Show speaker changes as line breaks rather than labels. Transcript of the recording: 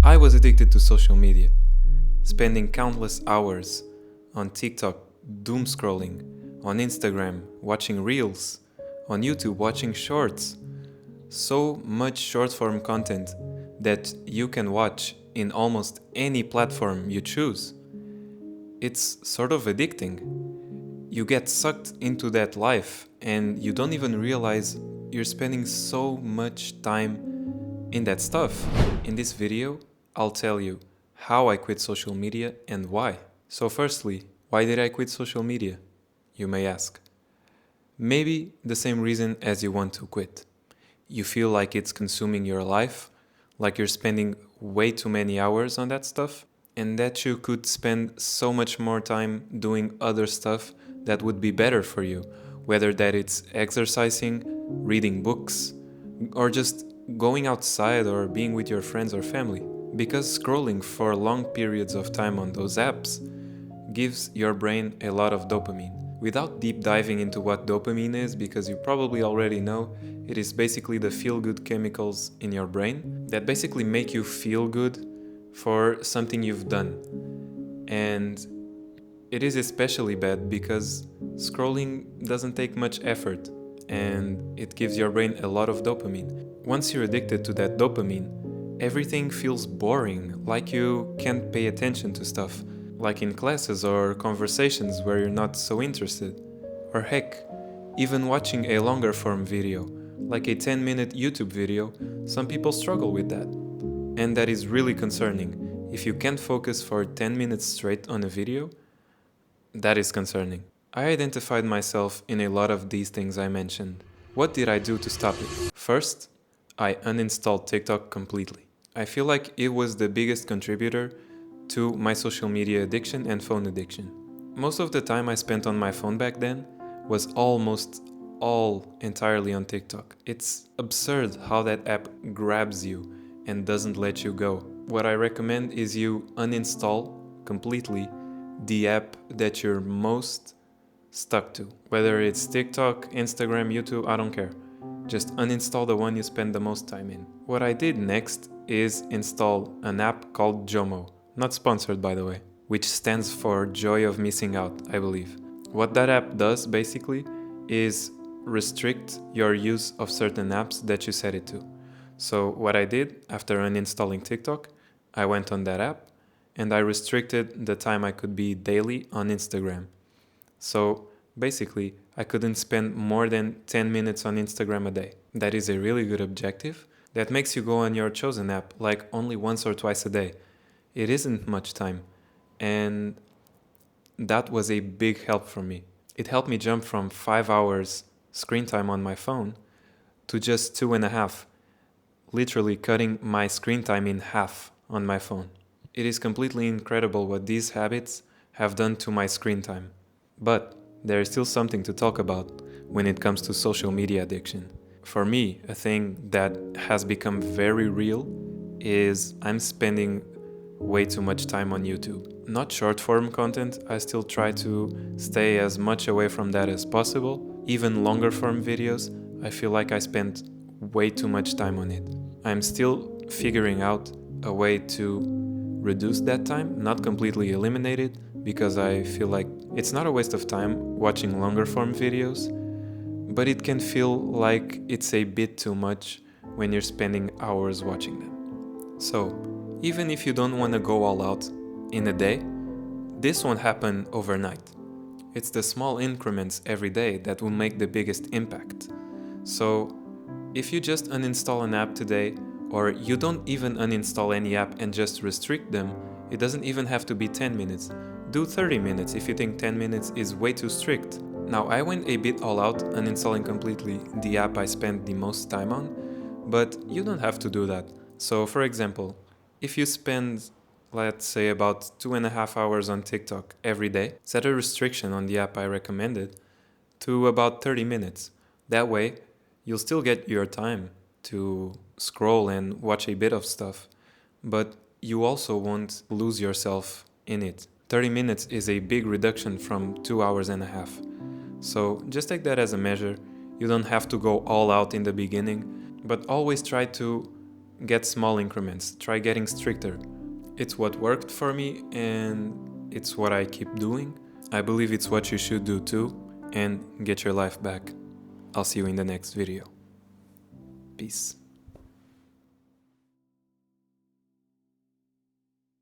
I was addicted to social media, spending countless hours on TikTok doom scrolling, on Instagram watching reels, on YouTube watching shorts. So much short form content that you can watch in almost any platform you choose. It's sort of addicting. You get sucked into that life and you don't even realize you're spending so much time in that stuff. In this video, I'll tell you how I quit social media and why. So firstly, why did I quit social media? You may ask. Maybe the same reason as you want to quit. You feel like it's consuming your life, like you're spending way too many hours on that stuff, and that you could spend so much more time doing other stuff that would be better for you, whether that it's exercising, reading books, or just going outside or being with your friends or family. Because scrolling for long periods of time on those apps gives your brain a lot of dopamine. Without deep diving into what dopamine is, because you probably already know, it is basically the feel-good chemicals in your brain that basically make you feel good for something you've done. And it is especially bad because scrolling doesn't take much effort and it gives your brain a lot of dopamine. Once you're addicted to that dopamine, everything feels boring, like you can't pay attention to stuff, like in classes or conversations where you're not so interested. Or heck, even watching a longer form video, like a 10-minute YouTube video, some people struggle with that. And that is really concerning. If you can't focus for 10 minutes straight on a video, that is concerning. I identified myself in a lot of these things I mentioned. What did I do to stop it? First, I uninstalled TikTok completely. I feel like it was the biggest contributor to my social media addiction and phone addiction. Most of the time I spent on my phone back then was almost all entirely on TikTok. It's absurd how that app grabs you and doesn't let you go. What I recommend is you uninstall completely the app that you're most stuck to. Whether it's TikTok, Instagram, YouTube, I don't care. Just uninstall the one you spend the most time in. What I did next is install an app called Jomo. Not sponsored, by the way, which stands for Joy of Missing Out, I believe. What that app does basically is restrict your use of certain apps that you set it to. So what I did after uninstalling TikTok, I went on that app and I restricted the time I could be daily on Instagram. So basically, I couldn't spend more than 10 minutes on Instagram a day. That is a really good objective that makes you go on your chosen app like only once or twice a day. It isn't much time, and that was a big help for me. It helped me jump from 5 hours screen time on my phone to just 2.5, literally cutting my screen time in half on my phone. It is completely incredible what these habits have done to my screen time. But there is still something to talk about when it comes to social media addiction. For me, a thing that has become very real is I'm spending way too much time on YouTube. Not short form content, I still try to stay as much away from that as possible. Even longer form videos, I feel like I spend way too much time on it. I'm still figuring out a way to reduce that time, not completely eliminate it, because I feel like it's not a waste of time watching longer form videos, but it can feel like it's a bit too much when you're spending hours watching them. So, even if you don't want to go all out in a day, this won't happen overnight. It's the small increments every day that will make the biggest impact. So, if you just uninstall an app today, or you don't even uninstall any app and just restrict them, it doesn't even have to be 10 minutes. Do 30 minutes if you think 10 minutes is way too strict. Now, I went a bit all out, uninstalling completely the app I spent the most time on, but you don't have to do that. So, for example, if you spend, let's say, about 2.5 hours on TikTok every day, set a restriction on the app I recommended to about 30 minutes. That way, you'll still get your time to scroll and watch a bit of stuff, but you also won't lose yourself in it. 30 minutes is a big reduction from 2 hours and a half. So just take that as a measure. You don't have to go all out in the beginning, but always try to get small increments, try getting stricter. It's what worked for me and it's what I keep doing. I believe it's what you should do too, and get your life back. I'll see you in the next video. Peace.